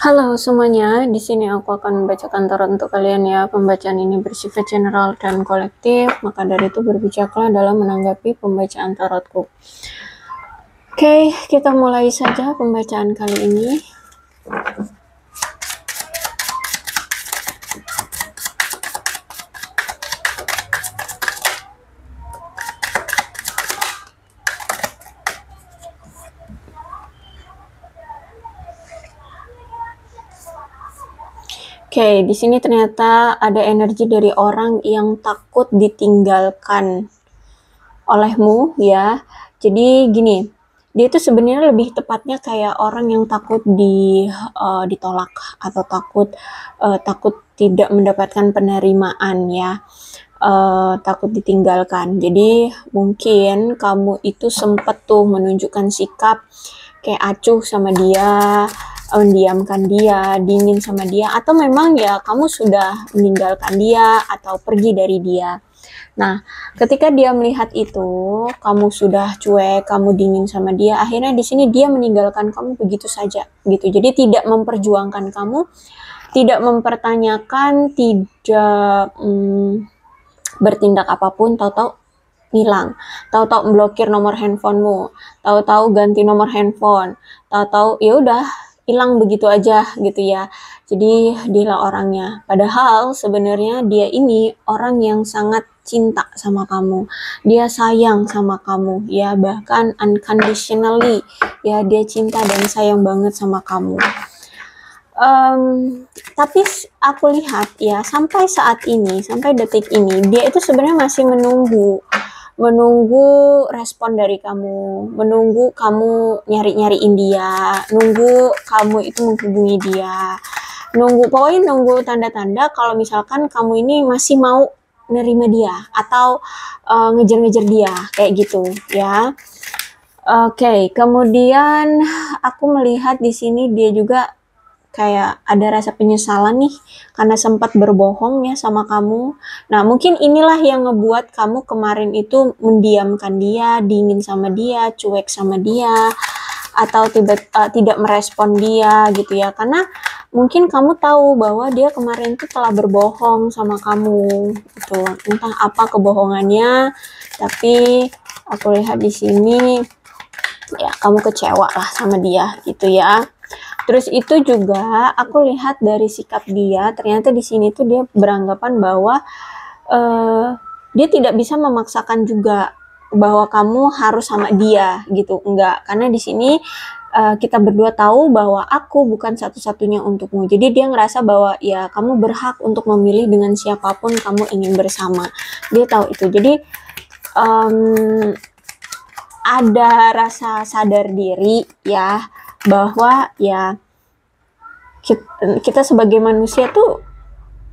Halo semuanya, di sini aku akan membacakan tarot untuk kalian ya. Pembacaan ini bersifat general dan kolektif, maka dari itu berbijaklah dalam menanggapi pembacaan tarotku. Oke, kita mulai saja pembacaan kali ini. Oke, di sini ternyata ada energi dari orang yang takut ditinggalkan olehmu ya. Jadi gini, dia itu sebenarnya lebih tepatnya kayak orang yang takut ditolak atau takut tidak mendapatkan penerimaan ya. Takut ditinggalkan. Jadi mungkin kamu itu sempat tuh menunjukkan sikap kayak acuh sama dia, mendiamkan dia, dingin sama dia, atau memang ya kamu sudah meninggalkan dia atau pergi dari dia. Nah, ketika dia melihat itu, kamu sudah cuek, kamu dingin sama dia, akhirnya di sini dia meninggalkan kamu begitu saja, gitu. Jadi tidak memperjuangkan kamu, tidak mempertanyakan, tidak bertindak apapun, tahu-tahu hilang, tahu-tahu blokir nomor handphonemu, tahu-tahu ganti nomor handphone, tahu-tahu ya udah hilang begitu aja gitu ya. Jadi dia orangnya. Padahal sebenarnya dia ini orang yang sangat cinta sama kamu. Dia sayang sama kamu ya, bahkan unconditionally ya, dia cinta dan sayang banget sama kamu. Tapi aku lihat ya, sampai saat ini, sampai detik ini, dia itu sebenarnya masih menunggu respon dari kamu, menunggu kamu nyari-nyariin dia, nunggu kamu itu menghubungi dia, pokoknya nunggu tanda-tanda kalau misalkan kamu ini masih mau nerima dia atau ngejar-ngejar dia kayak gitu ya. Oke, kemudian aku melihat di sini dia juga kayak ada rasa penyesalan nih karena sempat berbohong ya sama kamu. Nah, mungkin inilah yang ngebuat kamu kemarin itu mendiamkan dia, dingin sama dia, cuek sama dia, atau tidak merespon dia gitu ya. Karena mungkin kamu tahu bahwa dia kemarin itu telah berbohong sama kamu gitu. Entah apa kebohongannya, tapi aku lihat di sini ya kamu kecewa lah sama dia gitu ya. Terus itu juga aku lihat dari sikap dia, ternyata di sini tuh dia beranggapan bahwa dia tidak bisa memaksakan juga bahwa kamu harus sama dia gitu, enggak. Karena di sini kita berdua tahu bahwa aku bukan satu-satunya untukmu. Jadi dia ngerasa bahwa ya kamu berhak untuk memilih dengan siapapun kamu ingin bersama. Dia tahu itu. Jadi ada rasa sadar diri ya, bahwa ya kita sebagai manusia tuh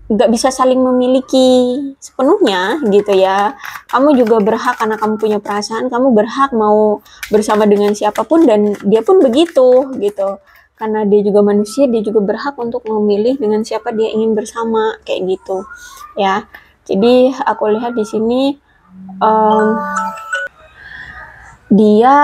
gak bisa saling memiliki sepenuhnya gitu ya. Kamu juga berhak karena kamu punya perasaan, kamu berhak mau bersama dengan siapapun, dan dia pun begitu gitu. Karena dia juga manusia, dia juga berhak untuk memilih dengan siapa dia ingin bersama kayak gitu ya. Jadi aku lihat di sini dia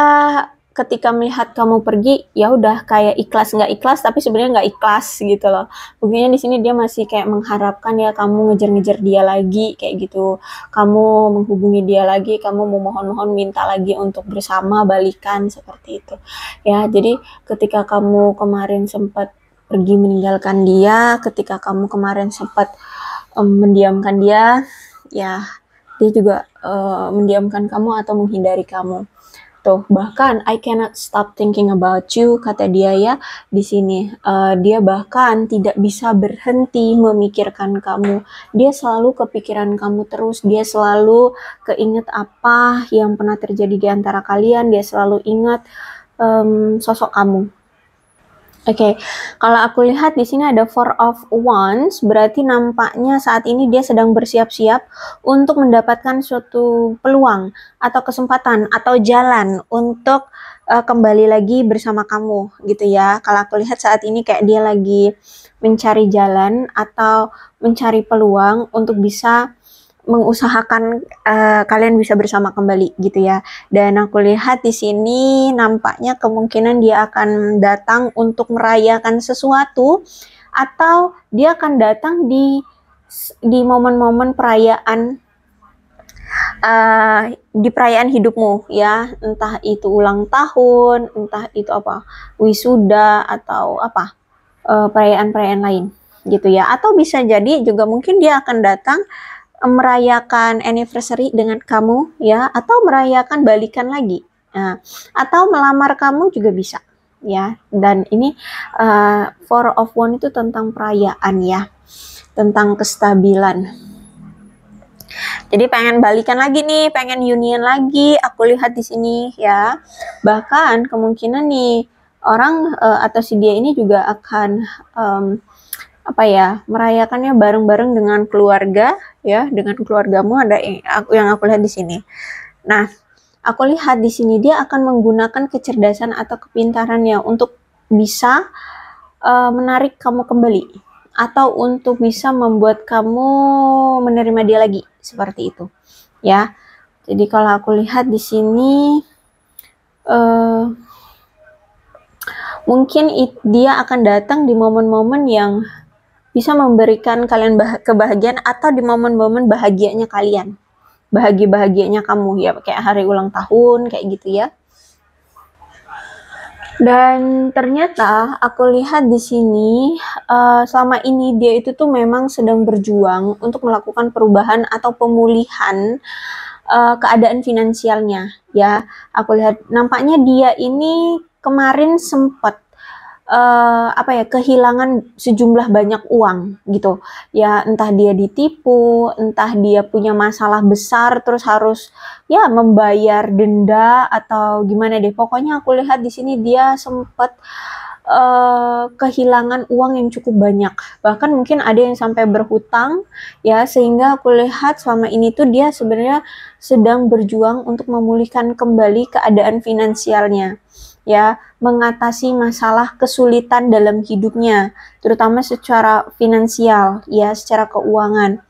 ketika melihat kamu pergi ya udah kayak ikhlas nggak ikhlas, tapi sebenarnya nggak ikhlas gitu loh. Buktinya di sini dia masih kayak mengharapkan ya kamu ngejar-ngejar dia lagi kayak gitu, kamu menghubungi dia lagi, kamu memohon-mohon minta lagi untuk bersama, balikan seperti itu ya. Jadi ketika kamu kemarin sempat pergi meninggalkan dia, ketika kamu kemarin sempat mendiamkan dia ya, dia juga mendiamkan kamu atau menghindari kamu. Tuh, bahkan I cannot stop thinking about you, kata dia ya di sini. Dia bahkan tidak bisa berhenti memikirkan kamu. Dia selalu kepikiran kamu terus. Dia selalu keinget apa yang pernah terjadi di antara kalian. Dia selalu ingat sosok kamu. Oke, kalau aku lihat di sini ada Four of Wands, berarti nampaknya saat ini dia sedang bersiap-siap untuk mendapatkan suatu peluang atau kesempatan atau jalan untuk kembali lagi bersama kamu gitu ya. Kalau aku lihat saat ini kayak dia lagi mencari jalan atau mencari peluang untuk bisa mengusahakan kalian bisa bersama kembali gitu ya. Dan aku lihat di sini nampaknya kemungkinan dia akan datang untuk merayakan sesuatu, atau dia akan datang di momen-momen perayaan, di perayaan hidupmu ya, entah itu ulang tahun, entah itu apa, wisuda, atau apa, perayaan-perayaan lain gitu ya. Atau bisa jadi juga mungkin dia akan datang merayakan anniversary dengan kamu ya, atau merayakan balikan lagi, nah, atau melamar kamu juga bisa ya. Dan ini Four of Wands itu tentang perayaan ya, tentang kestabilan. Jadi pengen balikan lagi nih, pengen union lagi, aku lihat di sini ya. Bahkan kemungkinan nih orang atau si dia ini juga akan apa ya, merayakannya bareng-bareng dengan keluarga ya, dengan keluargamu. Ada yang aku lihat di sini. Nah, aku lihat di sini dia akan menggunakan kecerdasan atau kepintarannya untuk bisa menarik kamu kembali, atau untuk bisa membuat kamu menerima dia lagi, seperti itu ya. Jadi kalau aku lihat di sini mungkin dia akan datang di momen-momen yang bisa memberikan kalian kebahagiaan, atau di momen-momen bahagianya kalian, bahagianya kamu ya, kayak hari ulang tahun kayak gitu ya. Dan ternyata aku lihat di sini selama ini dia itu tuh memang sedang berjuang untuk melakukan perubahan atau pemulihan keadaan finansialnya ya. Aku lihat nampaknya dia ini kemarin sempat apa ya, kehilangan sejumlah banyak uang gitu ya, entah dia ditipu, entah dia punya masalah besar terus harus ya membayar denda atau gimana deh. Pokoknya aku lihat di sini dia sempat kehilangan uang yang cukup banyak, bahkan mungkin ada yang sampai berhutang ya, sehingga aku lihat selama ini tuh dia sebenarnya sedang berjuang untuk memulihkan kembali keadaan finansialnya ya, mengatasi masalah kesulitan dalam hidupnya, terutama secara finansial ya, secara keuangan.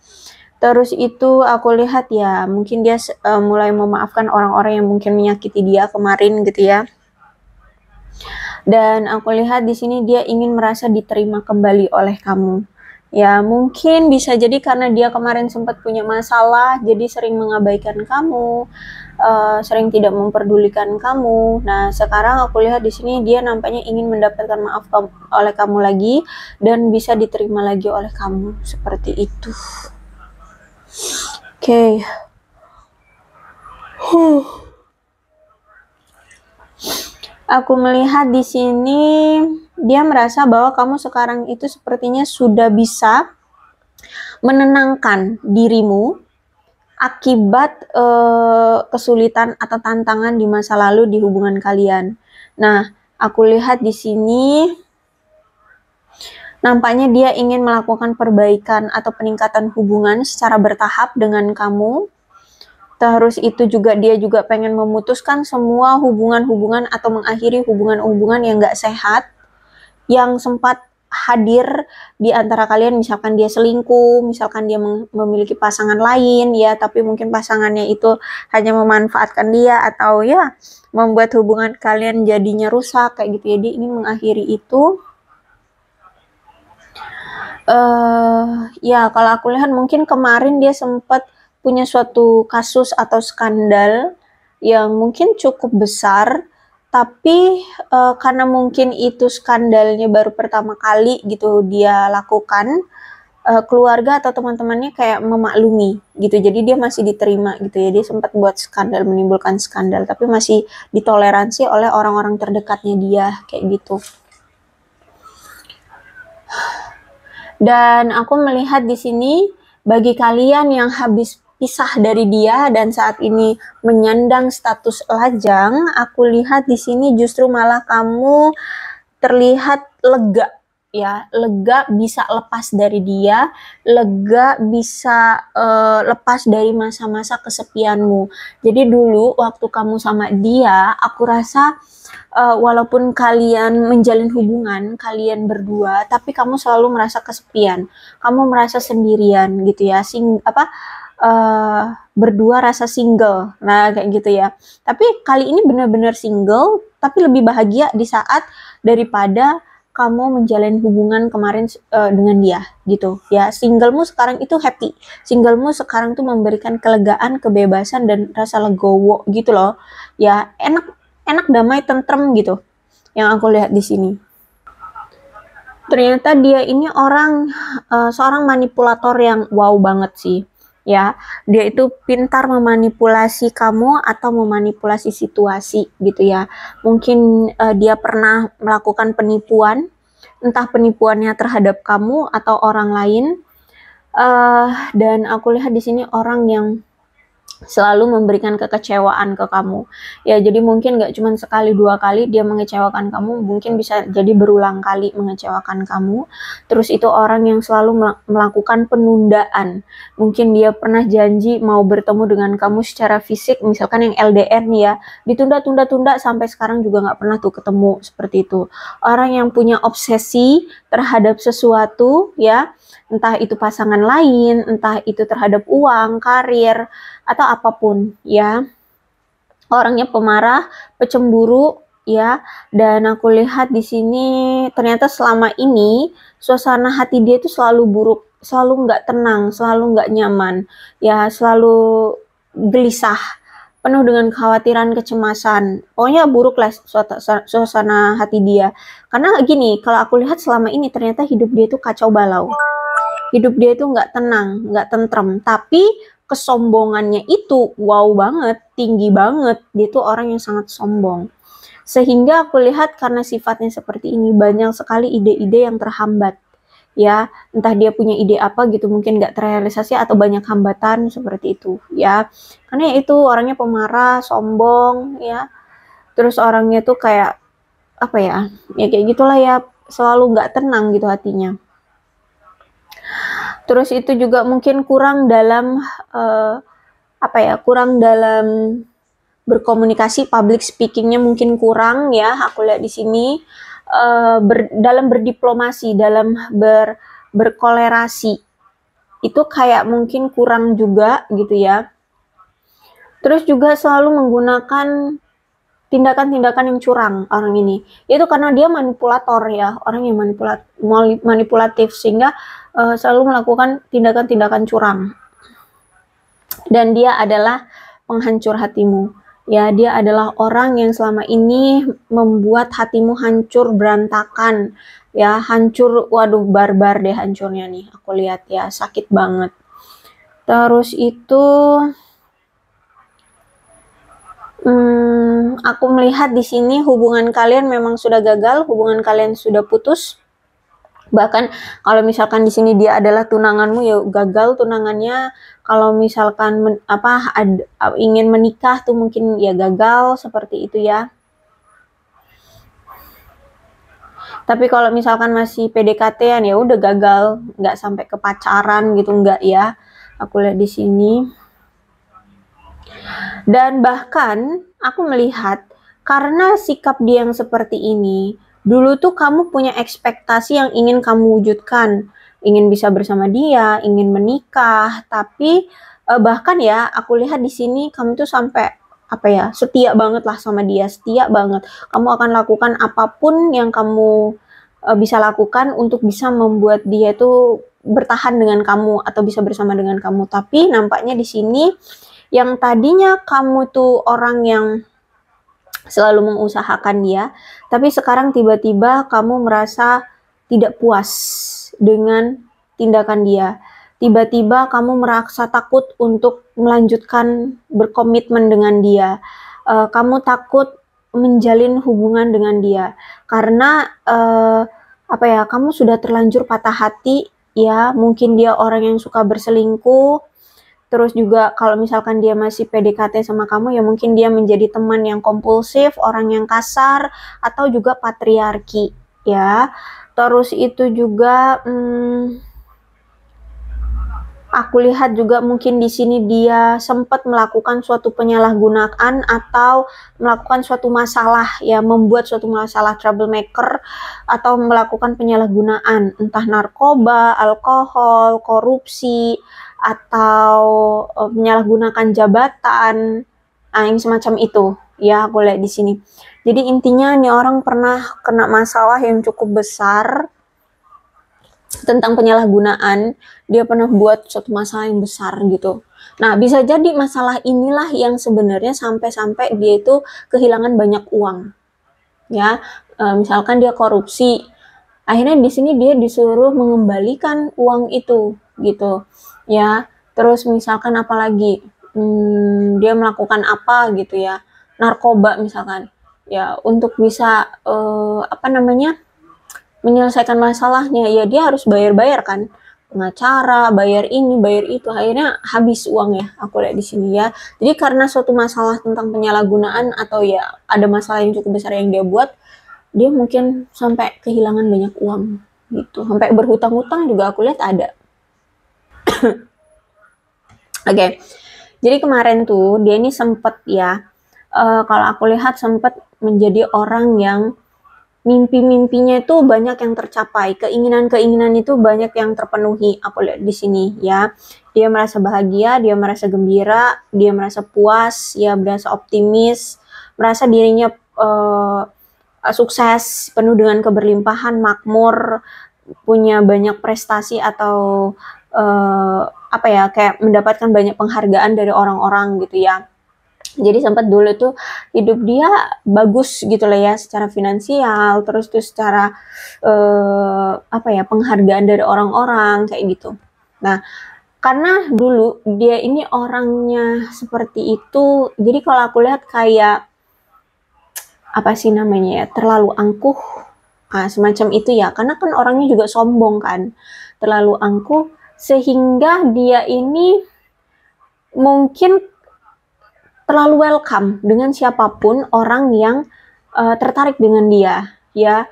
Terus itu aku lihat ya, mungkin dia mulai memaafkan orang-orang yang mungkin menyakiti dia kemarin gitu ya. Dan aku lihat di sini dia ingin merasa diterima kembali oleh kamu. Ya, mungkin bisa jadi karena dia kemarin sempat punya masalah, jadi sering mengabaikan kamu, sering tidak memperdulikan kamu. Nah, sekarang aku lihat di sini dia nampaknya ingin mendapatkan maaf oleh kamu lagi, dan bisa diterima lagi oleh kamu, seperti itu. Oke. Aku melihat di sini dia merasa bahwa kamu sekarang itu sepertinya sudah bisa menenangkan dirimu akibat kesulitan atau tantangan di masa lalu di hubungan kalian. Nah, aku lihat di sini nampaknya dia ingin melakukan perbaikan atau peningkatan hubungan secara bertahap dengan kamu. Terus itu juga dia juga pengen memutuskan semua hubungan-hubungan atau mengakhiri hubungan-hubungan yang gak sehat, yang sempat hadir di antara kalian. Misalkan dia selingkuh, misalkan dia memiliki pasangan lain ya, tapi mungkin pasangannya itu hanya memanfaatkan dia, atau ya membuat hubungan kalian jadinya rusak kayak gitu ya. Dia ingin mengakhiri itu. Ya kalau aku lihat mungkin kemarin dia sempat punya suatu kasus atau skandal yang mungkin cukup besar, tapi karena mungkin itu skandalnya baru pertama kali gitu dia lakukan, keluarga atau teman-temannya kayak memaklumi gitu, jadi dia masih diterima gitu ya. Dia sempat buat skandal, menimbulkan skandal, tapi masih ditoleransi oleh orang-orang terdekatnya dia kayak gitu. Dan aku melihat di sini bagi kalian yang habis pisah dari dia dan saat ini menyandang status lajang, aku lihat di sini justru malah kamu terlihat lega ya, lega bisa lepas dari dia, lega bisa lepas dari masa-masa kesepianmu. Jadi dulu waktu kamu sama dia, aku rasa walaupun kalian menjalin hubungan, kalian berdua, tapi kamu selalu merasa kesepian, kamu merasa sendirian gitu ya, berdua rasa single. Nah, kayak gitu ya. Tapi kali ini benar-benar single, tapi lebih bahagia di saat daripada kamu menjalin hubungan kemarin dengan dia gitu ya. Singlemu sekarang itu happy. Singlemu sekarang tuh memberikan kelegaan, kebebasan dan rasa legowo gitu loh. Ya, enak damai tentrem gitu. Yang aku lihat di sini. Ternyata dia ini seorang manipulator yang wow banget sih. Ya, dia itu pintar memanipulasi kamu atau memanipulasi situasi gitu ya. Mungkin dia pernah melakukan penipuan, entah penipuannya terhadap kamu atau orang lain. Dan aku lihat di sini orang yang selalu memberikan kekecewaan ke kamu. Ya, jadi mungkin gak cuma sekali dua kali dia mengecewakan kamu, mungkin bisa jadi berulang kali mengecewakan kamu. Terus itu orang yang selalu melakukan penundaan. Mungkin dia pernah janji mau bertemu dengan kamu secara fisik, misalkan yang LDR nih ya, ditunda-tunda sampai sekarang juga gak pernah tuh ketemu, seperti itu. Orang yang punya obsesi terhadap sesuatu ya, entah itu pasangan lain, entah itu terhadap uang, karir, atau apapun ya. Orangnya pemarah, pecemburu ya. Dan aku lihat di sini ternyata selama ini suasana hati dia itu selalu buruk, selalu nggak tenang, selalu nggak nyaman ya, selalu gelisah, penuh dengan kekhawatiran, kecemasan. Pokoknya buruk lah suasana hati dia. Karena gini, kalau aku lihat selama ini ternyata hidup dia itu kacau balau. Hidup dia itu nggak tenang, nggak tentrem. Tapi kesombongannya itu wow banget, tinggi banget. Dia tuh orang yang sangat sombong. Sehingga aku lihat karena sifatnya seperti ini, banyak sekali ide-ide yang terhambat. Ya, entah dia punya ide apa gitu, mungkin nggak terrealisasi atau banyak hambatan seperti itu. Ya, karena itu orangnya pemarah, sombong, ya. Terus orangnya tuh kayak apa ya? Ya kayak gitulah ya, selalu nggak tenang gitu hatinya. Terus itu juga mungkin kurang dalam kurang dalam berkomunikasi, public speakingnya mungkin kurang ya. Aku lihat di sini dalam berdiplomasi, dalam berkolerasi itu kayak mungkin kurang juga gitu ya. Terus juga selalu menggunakan tindakan-tindakan yang curang orang ini. Itu karena dia manipulator ya, orang yang manipulatif sehingga selalu melakukan tindakan-tindakan curang. Dan dia adalah penghancur hatimu. Ya, dia adalah orang yang selama ini membuat hatimu hancur berantakan. Ya, hancur, waduh barbar deh hancurnya nih. Aku lihat ya, sakit banget. Terus itu aku melihat di sini hubungan kalian memang sudah gagal, hubungan kalian sudah putus. Bahkan kalau misalkan di sini dia adalah tunanganmu, ya gagal tunangannya. Kalau misalkan ingin menikah tuh mungkin ya gagal, seperti itu ya. Tapi kalau misalkan masih PDKT-an ya udah gagal, nggak sampai ke pacaran gitu, nggak ya. Aku lihat di sini. Dan bahkan aku melihat karena sikap dia yang seperti ini, dulu tuh kamu punya ekspektasi yang ingin kamu wujudkan, ingin bisa bersama dia, ingin menikah, tapi bahkan ya aku lihat di sini kamu tuh sampai setia banget lah sama dia, setia banget. Kamu akan lakukan apapun yang kamu bisa lakukan untuk bisa membuat dia itu bertahan dengan kamu atau bisa bersama dengan kamu. Tapi nampaknya di sini yang tadinya kamu tuh orang yang selalu mengusahakan dia, tapi sekarang tiba-tiba kamu merasa tidak puas dengan tindakan dia. Tiba-tiba kamu merasa takut untuk melanjutkan berkomitmen dengan dia. Kamu takut menjalin hubungan dengan dia karena kamu sudah terlanjur patah hati ya. Mungkin dia orang yang suka berselingkuh. Terus juga kalau misalkan dia masih PDKT sama kamu, ya mungkin dia menjadi teman yang kompulsif, orang yang kasar, atau juga patriarki, ya. Terus itu juga, Aku lihat juga mungkin di sini dia sempat melakukan suatu penyalahgunaan atau melakukan suatu masalah, ya, membuat suatu masalah, troublemaker, atau melakukan penyalahgunaan, entah narkoba, alkohol, korupsi, atau menyalahgunakan jabatan, yang semacam itu. Ya, aku lihat di sini. Jadi intinya nih orang pernah kena masalah yang cukup besar tentang penyalahgunaan, dia pernah buat suatu masalah yang besar gitu. Nah, bisa jadi masalah inilah yang sebenarnya sampai-sampai dia itu kehilangan banyak uang. Ya, misalkan dia korupsi, akhirnya di sini dia disuruh mengembalikan uang itu gitu. Ya, terus misalkan apalagi dia melakukan apa gitu ya, narkoba misalkan. Ya, untuk bisa apa namanya? Menyelesaikan masalahnya, ya dia harus bayar-bayar kan, pengacara, bayar ini, bayar itu, akhirnya habis uangnya. Aku lihat di sini ya. Jadi karena suatu masalah tentang penyalahgunaan atau ya ada masalah yang cukup besar yang dia buat, dia mungkin sampai kehilangan banyak uang gitu, sampai berhutang-hutang juga aku lihat ada. Oke, jadi kemarin tuh dia ini sempet ya, kalau aku lihat sempet menjadi orang yang mimpi-mimpinya itu banyak yang tercapai, keinginan-keinginan itu banyak yang terpenuhi. Aku lihat di sini ya. Dia merasa bahagia, dia merasa gembira, dia merasa puas, ya merasa optimis, merasa dirinya sukses, penuh dengan keberlimpahan, makmur, punya banyak prestasi atau apa ya, kayak mendapatkan banyak penghargaan dari orang-orang gitu ya. Jadi sempat dulu tuh hidup dia bagus gitu lah ya, secara finansial, terus tuh secara apa ya, penghargaan dari orang-orang kayak gitu. Nah, karena dulu dia ini orangnya seperti itu, jadi kalau aku lihat kayak apa sih namanya ya, terlalu angkuh, semacam itu ya, karena kan orangnya juga sombong kan, terlalu angkuh sehingga dia ini mungkin terlalu welcome dengan siapapun orang yang tertarik dengan dia, ya,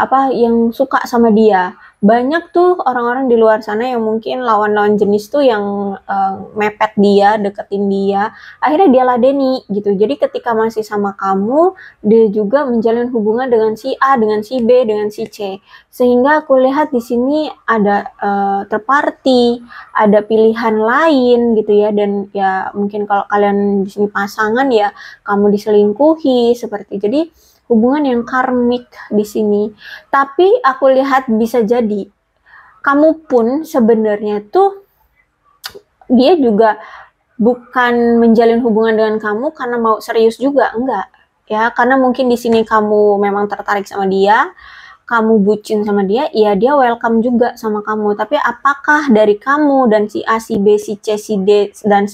apa yang suka sama dia. Banyak tuh orang-orang di luar sana yang mungkin lawan-lawan jenis tuh yang mepet dia, deketin dia, akhirnya dia ladeni gitu. Jadi ketika masih sama kamu, dia juga menjalin hubungan dengan si A, dengan si B, dengan si C. Sehingga aku lihat di sini ada third party, ada pilihan lain gitu ya, dan ya mungkin kalau kalian di sini pasangan ya kamu diselingkuhi seperti. Jadi hubungan yang karmik di sini. Tapi aku lihat bisa jadi kamu pun sebenarnya tuh dia juga bukan menjalin hubungan dengan kamu karena mau serius juga, enggak. Ya, karena mungkin di sini kamu memang tertarik sama dia, kamu bucin sama dia, ya dia welcome juga sama kamu. Tapi apakah dari kamu dan si A, si B, si C, si D dan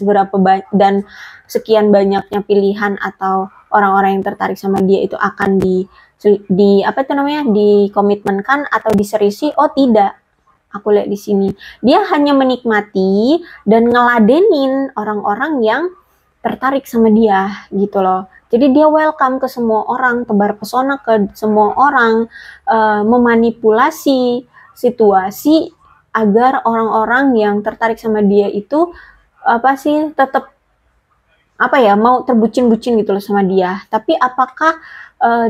dan sekian banyaknya pilihan atau orang-orang yang tertarik sama dia itu akan di apa itu namanya, dikomitmenkan atau diseriusi? Oh tidak. Aku lihat di sini dia hanya menikmati dan ngeladenin orang-orang yang tertarik sama dia gitu loh. Jadi dia welcome ke semua orang, tebar pesona ke semua orang, memanipulasi situasi agar orang-orang yang tertarik sama dia itu apa sih, tetap apa ya, mau terbucin-bucin gitu loh sama dia. Tapi apakah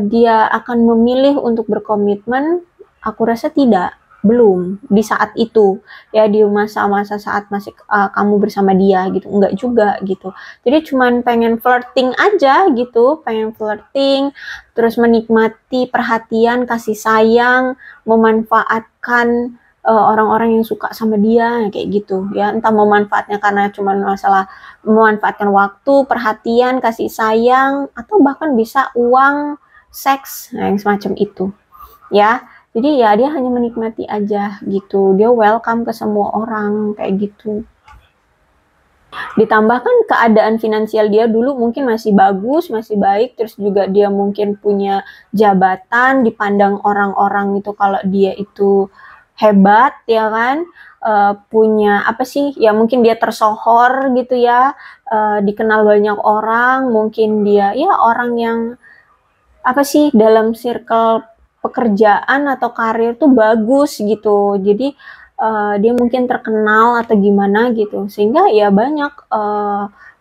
dia akan memilih untuk berkomitmen? Aku rasa tidak, belum di saat itu ya, di masa-masa saat masih kamu bersama dia gitu, enggak juga gitu. Jadi cuman pengen flirting aja gitu, pengen flirting, terus menikmati perhatian, kasih sayang, memanfaatkan orang-orang yang suka sama dia kayak gitu ya. Entah memanfaatnya karena cuman masalah memanfaatkan waktu, perhatian, kasih sayang, atau bahkan bisa uang, seks, nah yang semacam itu ya. Jadi ya dia hanya menikmati aja gitu, dia welcome ke semua orang kayak gitu. Ditambahkan keadaan finansial dia dulu mungkin masih bagus, masih baik, terus juga dia mungkin punya jabatan, dipandang orang-orang itu kalau dia itu hebat ya kan, punya apa sih ya, mungkin dia tersohor gitu ya, dikenal banyak orang, mungkin dia ya orang yang apa sih, dalam circle pekerjaan atau karir tuh bagus gitu. Jadi dia mungkin terkenal atau gimana gitu, sehingga ya banyak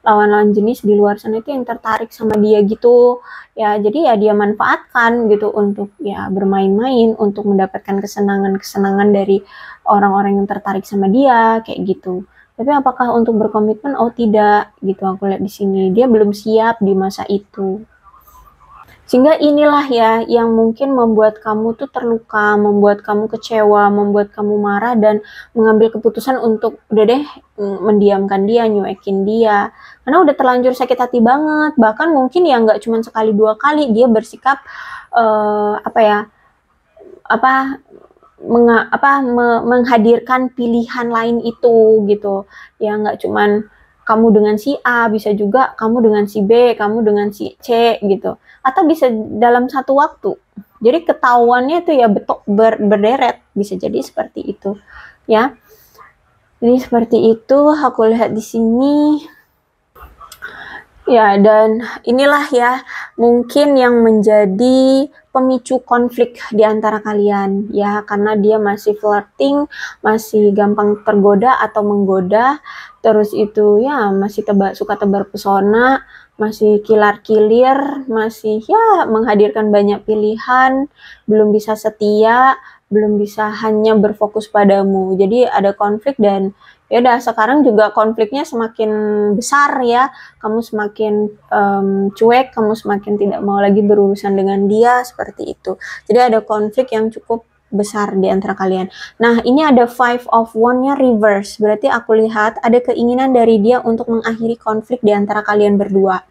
lawan-lawan jenis di luar sana itu yang tertarik sama dia gitu ya. Jadi ya dia manfaatkan gitu untuk ya bermain-main, untuk mendapatkan kesenangan-kesenangan dari orang-orang yang tertarik sama dia kayak gitu. Tapi apakah untuk berkomitmen? Oh tidak, gitu aku lihat di sini. Dia belum siap di masa itu. Sehingga inilah ya yang mungkin membuat kamu tuh terluka, membuat kamu kecewa, membuat kamu marah dan mengambil keputusan untuk udah deh mendiamkan dia, nyuekin dia. Karena udah terlanjur sakit hati banget. Bahkan mungkin ya nggak cuma sekali dua kali dia bersikap apa ya, apa menghadirkan pilihan lain itu gitu ya, nggak cuman kamu dengan si A, bisa juga kamu dengan si B, kamu dengan si C gitu, atau bisa dalam satu waktu. Jadi ketahuannya itu ya berderet, bisa jadi seperti itu ya. Jadi seperti itu aku lihat di sini. Ya, dan inilah ya mungkin yang menjadi pemicu konflik di antara kalian ya, karena dia masih flirting, masih gampang tergoda atau menggoda, terus itu ya masih suka tebar pesona, masih kilar-kilir, masih ya menghadirkan banyak pilihan, belum bisa setia, belum bisa hanya berfokus padamu. Jadi ada konflik dan ya udah sekarang juga konfliknya semakin besar ya, kamu semakin cuek, kamu semakin tidak mau lagi berurusan dengan dia, seperti itu. Jadi ada konflik yang cukup besar di antara kalian. Nah, ini ada Five of Wands-nya reverse. Berarti aku lihat ada keinginan dari dia untuk mengakhiri konflik di antara kalian berdua.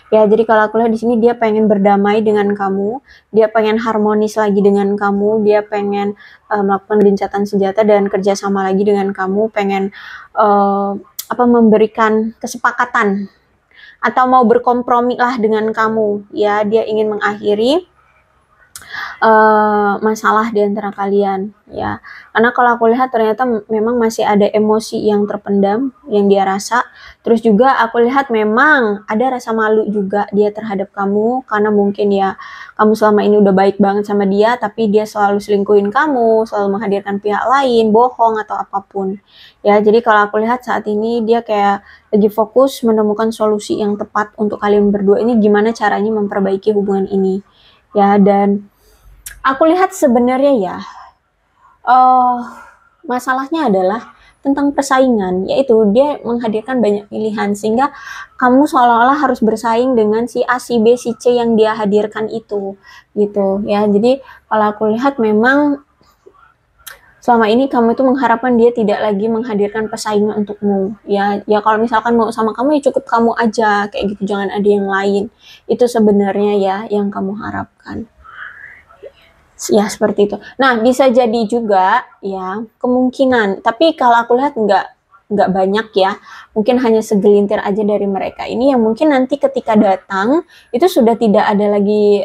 Ya, jadi kalau aku lihat di sini dia pengen berdamai dengan kamu, dia pengen harmonis lagi dengan kamu, dia pengen melakukan gencatan senjata dan kerjasama lagi dengan kamu, pengen memberikan kesepakatan atau mau berkompromi lah dengan kamu. Ya, dia ingin mengakhiri masalah di antara kalian ya, karena kalau aku lihat ternyata memang masih ada emosi yang terpendam yang dia rasa. Terus juga aku lihat memang ada rasa malu juga dia terhadap kamu, karena mungkin ya kamu selama ini udah baik banget sama dia, tapi dia selalu selingkuhin kamu, selalu menghadirkan pihak lain, bohong atau apapun ya. Jadi kalau aku lihat saat ini dia kayak lagi fokus menemukan solusi yang tepat untuk kalian berdua ini, gimana caranya memperbaiki hubungan ini ya. Dan aku lihat sebenarnya ya, masalahnya adalah tentang persaingan, yaitu dia menghadirkan banyak pilihan sehingga kamu seolah-olah harus bersaing dengan si A, si B, si C yang dia hadirkan itu, gitu ya. Jadi kalau aku lihat memang selama ini kamu itu mengharapkan dia tidak lagi menghadirkan pesaingnya untukmu ya. Ya kalau misalkan mau sama kamu ya cukup kamu aja kayak gitu, jangan ada yang lain. Itu sebenarnya ya yang kamu harapkan. Ya seperti itu. Nah bisa jadi juga ya kemungkinan, tapi kalau aku lihat nggak banyak ya, mungkin hanya segelintir aja dari mereka ini yang mungkin nanti ketika datang itu sudah tidak ada lagi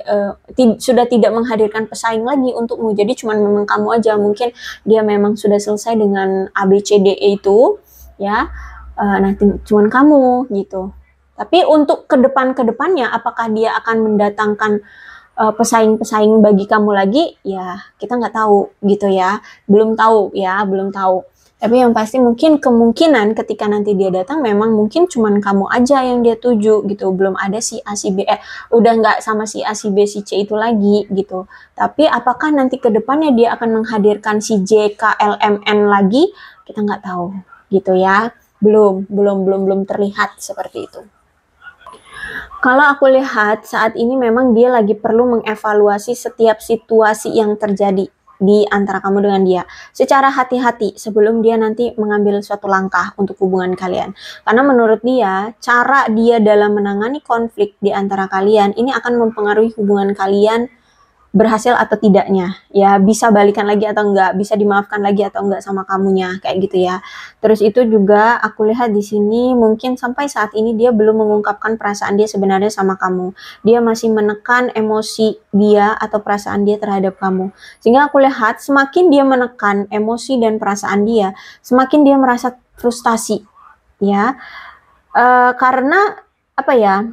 sudah tidak menghadirkan pesaing lagi untukmu. Jadi cuma memang kamu aja, mungkin dia memang sudah selesai dengan A B C D E itu ya, nah cuman kamu gitu. Tapi untuk kedepannya apakah dia akan mendatangkan pesaing-pesaing bagi kamu lagi, ya kita nggak tahu gitu ya, belum tahu ya, belum tahu. Tapi yang pasti mungkin kemungkinan ketika nanti dia datang memang mungkin cuman kamu aja yang dia tuju gitu, belum ada si A si B, udah nggak sama si A si B si C itu lagi gitu. Tapi apakah nanti kedepannya dia akan menghadirkan si J K L M N lagi, kita nggak tahu gitu ya, belum terlihat seperti itu. Kalau aku lihat saat ini memang dia lagi perlu mengevaluasi setiap situasi yang terjadi di antara kamu dengan dia secara hati-hati sebelum dia nanti mengambil suatu langkah untuk hubungan kalian. Karena menurut dia, cara dia dalam menangani konflik di antara kalian ini akan mempengaruhi hubungan kalian berhasil atau tidaknya ya, bisa balikan lagi atau enggak, bisa dimaafkan lagi atau enggak sama kamunya kayak gitu ya. Terus itu juga aku lihat di sini mungkin sampai saat ini dia belum mengungkapkan perasaan dia sebenarnya sama kamu, dia masih menekan emosi dia atau perasaan dia terhadap kamu, sehingga aku lihat semakin dia menekan emosi dan perasaan dia, semakin dia merasa frustasi ya, karena apa ya,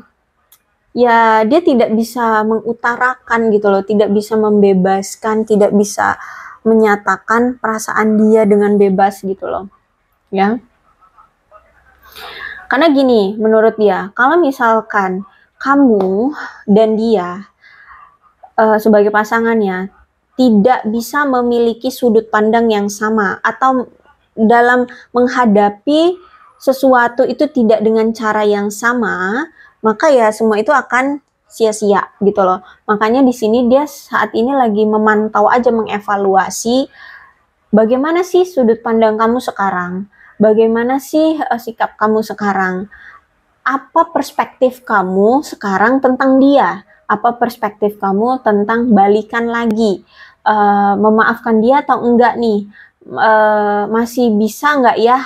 dia tidak bisa mengutarakan gitu loh, tidak bisa membebaskan, tidak bisa menyatakan perasaan dia dengan bebas gitu loh, ya. Karena gini, menurut dia, kalau misalkan kamu dan dia sebagai pasangannya tidak bisa memiliki sudut pandang yang sama, atau dalam menghadapi sesuatu itu tidak dengan cara yang sama, maka ya semua itu akan sia-sia gitu loh. Makanya di sini dia saat ini lagi memantau aja, mengevaluasi bagaimana sih sudut pandang kamu sekarang, bagaimana sih sikap kamu sekarang, apa perspektif kamu sekarang tentang dia, apa perspektif kamu tentang balikan lagi, memaafkan dia atau enggak nih, masih bisa nggak ya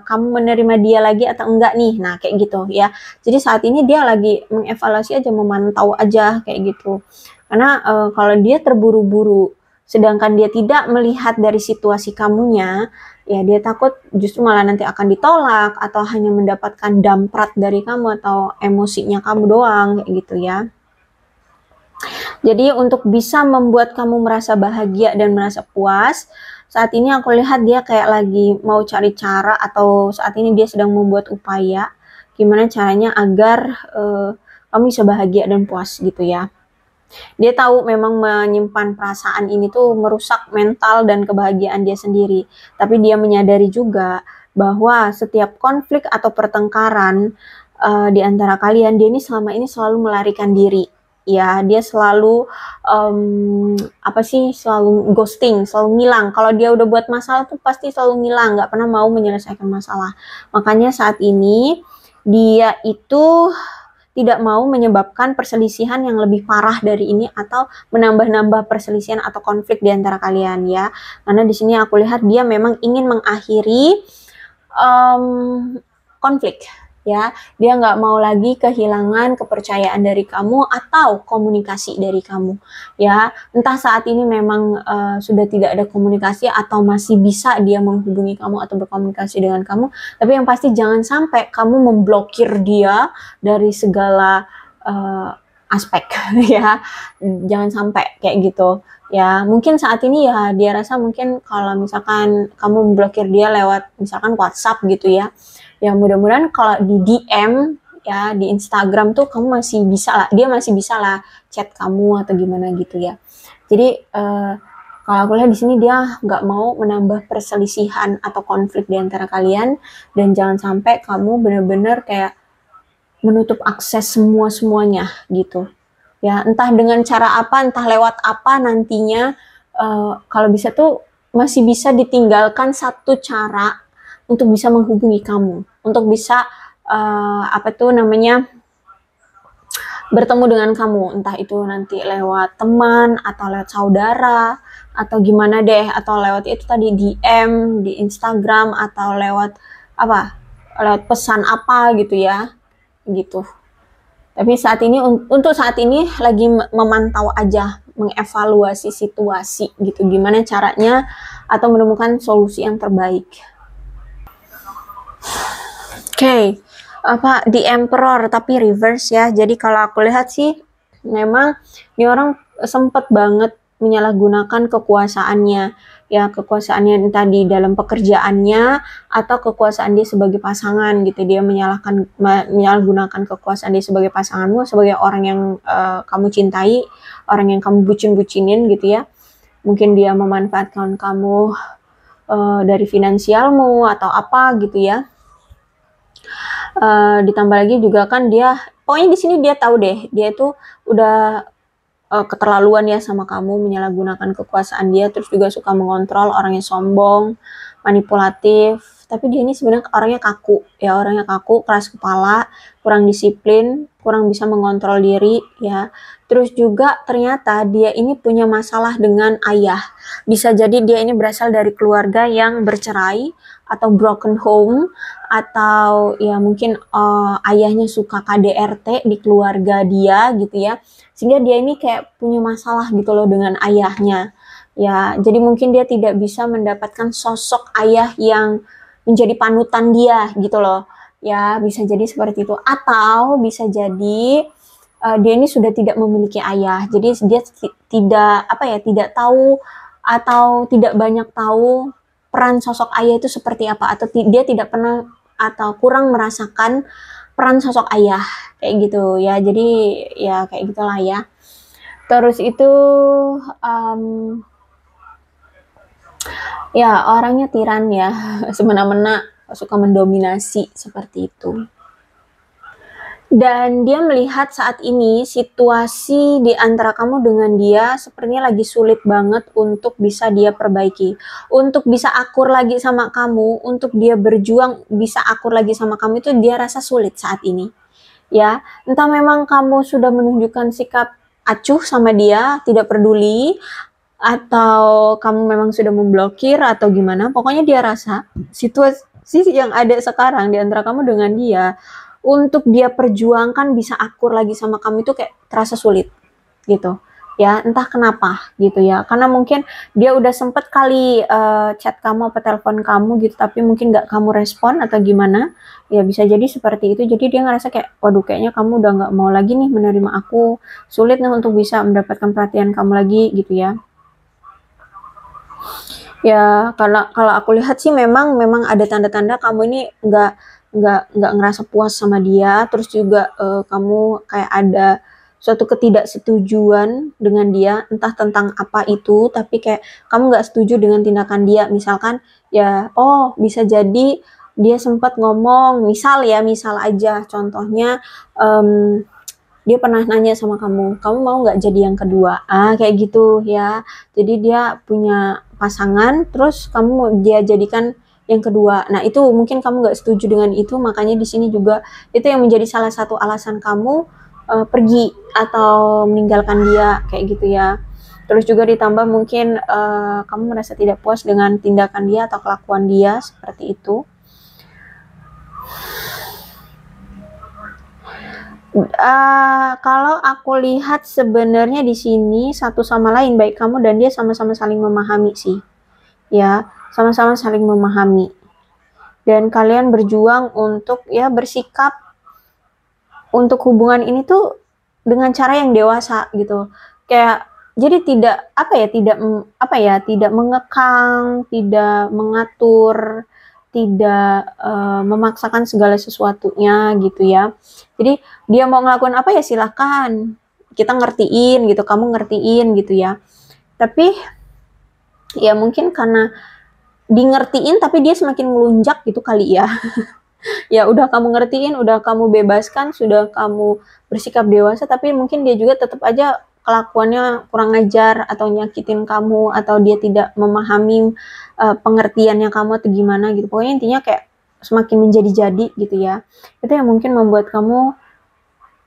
kamu menerima dia lagi atau enggak nih, nah kayak gitu ya. Jadi saat ini dia lagi mengevaluasi aja, memantau aja kayak gitu. Karena kalau dia terburu-buru, sedangkan dia tidak melihat dari situasi kamunya, ya dia takut justru malah nanti akan ditolak atau hanya mendapatkan damprat dari kamu atau emosinya kamu doang kayak gitu ya. Jadi untuk bisa membuat kamu merasa bahagia dan merasa puas, saat ini aku lihat dia kayak lagi mau cari cara, atau saat ini dia sedang membuat upaya gimana caranya agar kamu bisa bahagia dan puas gitu ya. Dia tahu memang menyimpan perasaan ini tuh merusak mental dan kebahagiaan dia sendiri. Tapi dia menyadari juga bahwa setiap konflik atau pertengkaran di antara kalian, dia ini selama ini selalu melarikan diri. Ya, dia selalu selalu ghosting, selalu ngilang. Kalau dia udah buat masalah tuh pasti selalu ngilang, nggak pernah mau menyelesaikan masalah. Makanya saat ini dia itu tidak mau menyebabkan perselisihan yang lebih parah dari ini atau menambah-nambah perselisihan atau konflik di antara kalian ya. Karena di sini aku lihat dia memang ingin mengakhiri konflik ya. Dia nggak mau lagi kehilangan kepercayaan dari kamu atau komunikasi dari kamu ya. Entah saat ini memang sudah tidak ada komunikasi atau masih bisa dia menghubungi kamu atau berkomunikasi dengan kamu, tapi yang pasti jangan sampai kamu memblokir dia dari segala aspek ya. Jangan sampai kayak gitu ya. Mungkin saat ini ya dia rasa mungkin kalau misalkan kamu memblokir dia lewat misalkan WhatsApp gitu ya, ya mudah-mudahan kalau di DM ya di Instagram tuh kamu masih bisa lah, dia masih bisa lah chat kamu atau gimana gitu ya. Jadi kalau aku lihat di sini dia nggak mau menambah perselisihan atau konflik di antara kalian, dan jangan sampai kamu benar-benar kayak menutup akses semuanya gitu ya. Entah dengan cara apa, entah lewat apa nantinya, kalau bisa tuh masih bisa ditinggalkan satu cara untuk bisa menghubungi kamu, untuk bisa bertemu dengan kamu, entah itu nanti lewat teman atau lewat saudara atau gimana deh, atau lewat itu tadi DM di Instagram atau lewat lewat pesan apa gitu ya gitu. Tapi saat ini untuk saat ini lagi memantau aja, mengevaluasi situasi gitu, gimana caranya atau menemukan solusi yang terbaik. Oke, di Emperor tapi reverse ya. Jadi kalau aku lihat sih memang ini orang sempat banget menyalahgunakan kekuasaannya ya, kekuasaannya entah di dalam pekerjaannya atau kekuasaan dia sebagai pasangan gitu. Dia menyalahgunakan kekuasaan dia sebagai pasanganmu, sebagai orang yang kamu cintai, orang yang kamu bucin-bucinin gitu ya. Mungkin dia memanfaatkan kamu dari finansialmu atau apa gitu ya. Ditambah lagi juga kan dia, pokoknya di sini dia tahu deh, dia itu udah keterlaluan ya sama kamu, menyalahgunakan kekuasaan dia, terus juga suka mengontrol, orangnya sombong, manipulatif. Tapi dia ini sebenarnya orangnya kaku ya, orangnya kaku, keras kepala, kurang disiplin, kurang bisa mengontrol diri ya. Terus juga ternyata dia ini punya masalah dengan ayah. Bisa jadi dia ini berasal dari keluarga yang bercerai atau broken home, atau ya mungkin ayahnya suka KDRT di keluarga dia gitu ya, sehingga dia ini kayak punya masalah gitu loh dengan ayahnya ya. Jadi mungkin dia tidak bisa mendapatkan sosok ayah yang menjadi panutan dia gitu loh ya, bisa jadi seperti itu. Atau bisa jadi dia ini sudah tidak memiliki ayah, jadi dia tidak tahu atau tidak banyak tahu peran sosok ayah itu seperti apa, atau dia tidak pernah atau kurang merasakan peran sosok ayah kayak gitu ya. Jadi ya kayak gitulah ya. Terus itu ya orangnya tiran ya, semena-mena suka mendominasi seperti itu. Dan dia melihat saat ini situasi di antara kamu dengan dia sepertinya lagi sulit banget untuk bisa dia perbaiki. Untuk bisa akur lagi sama kamu, untuk dia berjuang bisa akur lagi sama kamu itu dia rasa sulit saat ini. Ya, entah memang kamu sudah menunjukkan sikap acuh sama dia, tidak peduli, atau kamu memang sudah memblokir atau gimana. Pokoknya dia rasa situasi yang ada sekarang di antara kamu dengan dia, untuk dia perjuangkan bisa akur lagi sama kamu itu kayak terasa sulit gitu ya, entah kenapa gitu ya, karena mungkin dia udah sempet kali chat kamu atau telepon kamu gitu, tapi mungkin nggak kamu respon atau gimana ya, bisa jadi seperti itu. Jadi dia ngerasa kayak waduh, kayaknya kamu udah nggak mau lagi nih menerima aku, sulit nih untuk bisa mendapatkan perhatian kamu lagi gitu ya. Ya, kalau aku lihat sih memang ada tanda-tanda kamu ini nggak ngerasa puas sama dia, terus juga kamu kayak ada suatu ketidaksetujuan dengan dia, entah tentang apa itu, tapi kayak kamu nggak setuju dengan tindakan dia. Misalkan ya, oh bisa jadi dia sempat ngomong, misal aja contohnya, dia pernah nanya sama kamu mau nggak jadi yang kedua? Kayak gitu ya. Jadi dia punya pasangan, terus dia jadikan yang kedua. Nah, itu mungkin kamu nggak setuju dengan itu, makanya di sini juga itu yang menjadi salah satu alasan kamu pergi atau meninggalkan dia kayak gitu ya. Terus juga ditambah mungkin kamu merasa tidak puas dengan tindakan dia atau kelakuan dia seperti itu. Kalau aku lihat sebenarnya di sini satu sama lain, baik kamu dan dia sama-sama saling memahami sih. Ya, sama-sama saling memahami. Dan kalian berjuang untuk ya bersikap untuk hubungan ini tuh dengan cara yang dewasa gitu. Kayak jadi tidak mengekang, tidak mengatur, tidak memaksakan segala sesuatunya gitu ya. Jadi dia mau ngelakuin apa ya silahkan, kita ngertiin gitu, kamu ngertiin gitu ya. Tapi ya mungkin karena di ngertiin tapi dia semakin melunjak gitu kali ya. Ya udah kamu ngertiin, udah kamu bebaskan, sudah kamu bersikap dewasa, tapi mungkin dia juga tetap aja kelakuannya kurang ajar atau nyakitin kamu, atau dia tidak memahami pengertiannya kamu atau gimana gitu. Pokoknya intinya kayak semakin menjadi-jadi gitu ya. Itu yang mungkin membuat kamu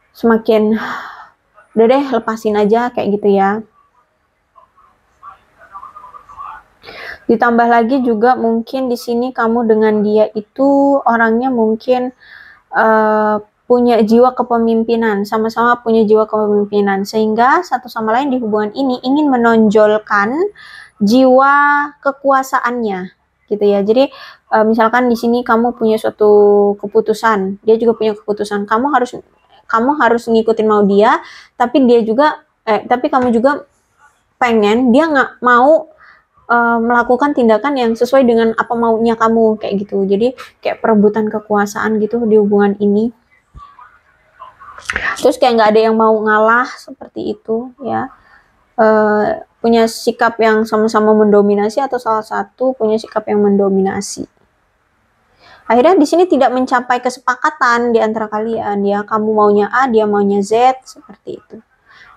semakin udah deh lepasin aja kayak gitu ya. Ditambah lagi juga mungkin di sini kamu dengan dia itu orangnya mungkin punya jiwa kepemimpinan, sama-sama punya jiwa kepemimpinan, sehingga satu sama lain di hubungan ini ingin menonjolkan jiwa kekuasaannya gitu ya. Jadi misalkan di sini kamu punya suatu keputusan, dia juga punya keputusan, kamu harus ngikutin mau dia, tapi kamu juga pengen dia nggak mau melakukan tindakan yang sesuai dengan apa maunya kamu kayak gitu. Jadi kayak perebutan kekuasaan gitu di hubungan ini. Terus kayak nggak ada yang mau ngalah seperti itu ya. Punya sikap yang sama-sama mendominasi atau salah satu punya sikap yang mendominasi. Akhirnya di sini tidak mencapai kesepakatan di antara kalian ya. Kamu maunya A, dia maunya Z seperti itu.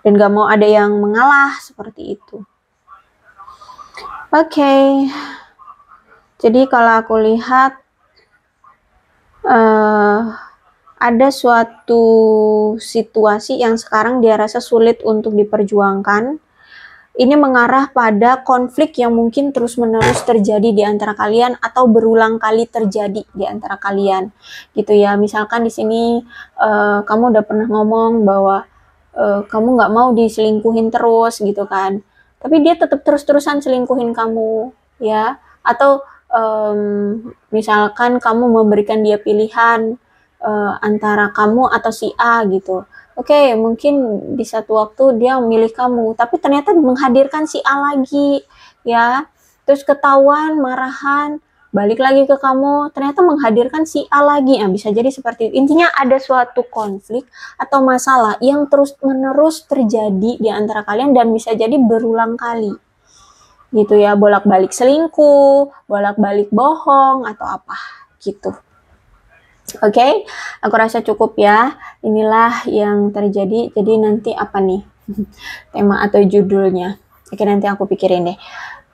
Dan nggak mau ada yang mengalah seperti itu. Oke, jadi kalau aku lihat ada suatu situasi yang sekarang dia rasa sulit untuk diperjuangkan. Ini mengarah pada konflik yang mungkin terus-menerus terjadi di antara kalian atau berulang kali terjadi di antara kalian, gitu ya. Misalkan di sini kamu udah pernah ngomong bahwa kamu nggak mau diselingkuhin terus, gitu kan? Tapi dia tetap terus-terusan selingkuhin kamu, ya. Atau misalkan kamu memberikan dia pilihan antara kamu atau si A gitu. Oke, mungkin di satu waktu dia memilih kamu, tapi ternyata menghadirkan si A lagi ya, terus ketahuan, marahan, balik lagi ke kamu, ternyata menghadirkan si A lagi. Nah, bisa jadi seperti itu. Intinya ada suatu konflik atau masalah yang terus-menerus terjadi di antara kalian dan bisa jadi berulang kali. Gitu ya, bolak-balik selingkuh, bolak-balik bohong, atau apa gitu. Oke, aku rasa cukup ya. Inilah yang terjadi. Jadi nanti apa nih tema atau judulnya? Oke, nanti aku pikirin deh.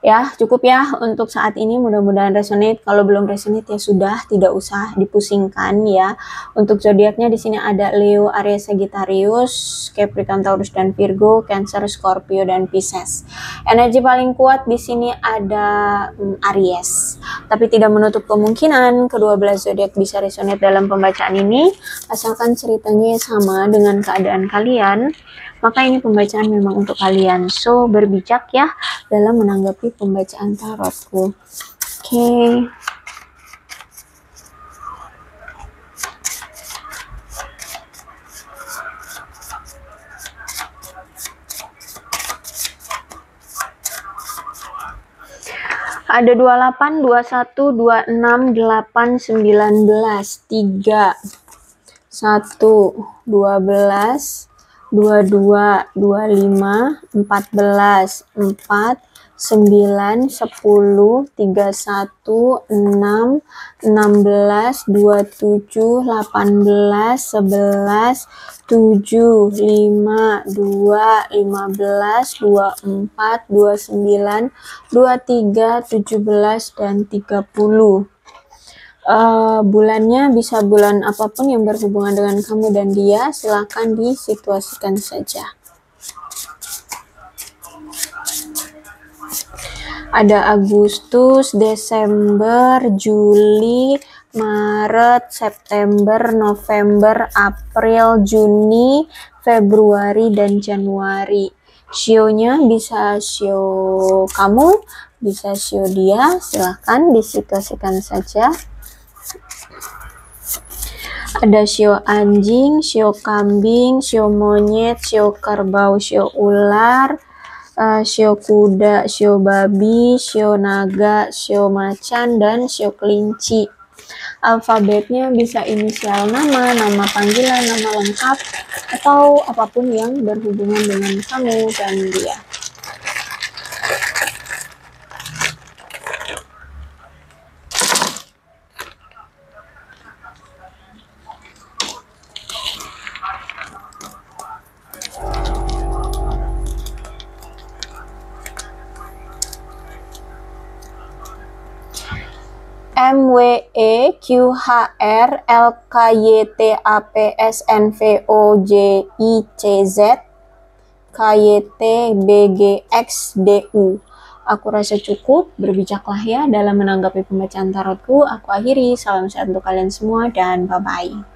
Ya, cukup ya untuk saat ini. Mudah-mudahan resonate. Kalau belum resonate ya sudah, tidak usah dipusingkan ya. Untuk zodiaknya di sini ada Leo, Aries, Sagittarius, Capricorn, Taurus dan Virgo, Cancer, Scorpio dan Pisces. Energi paling kuat di sini ada Aries. Tapi tidak menutup kemungkinan kedua belah zodiak bisa resonate dalam pembacaan ini, asalkan ceritanya sama dengan keadaan kalian. Maka ini pembacaan memang untuk kalian. So, berbijak ya dalam menanggapi pembacaan tarotku. Oke. Ada 28, 21, 26, 8, 19, 3, 1, 12, 22, 25, 14, 4, 9, 10, 31, 6, 16, 27, 18, 11, 7, 5, 2, 15, 24, 29, 23, 17, dan 30. Bulannya bisa bulan apapun yang berhubungan dengan kamu dan dia, silakan disituasikan saja. Ada Agustus, Desember, Juli, Maret, September, November, April, Juni, Februari, dan Januari. Sionya bisa sio kamu, bisa sio dia, silahkan disituasikan saja. Ada sio anjing, sio kambing, sio monyet, sio kerbau, sio ular, sio kuda, sio babi, sio naga, sio macan, dan sio kelinci. Alfabetnya bisa inisial nama, nama panggilan, nama lengkap, atau apapun yang berhubungan dengan kamu dan dia. MWEQHRLKYTAPSNVOJICZ KYTBGXDU. Aku rasa cukup, berbijaklah ya dalam menanggapi pembacaan tarotku. Aku akhiri, salam sehat untuk kalian semua dan bye-bye.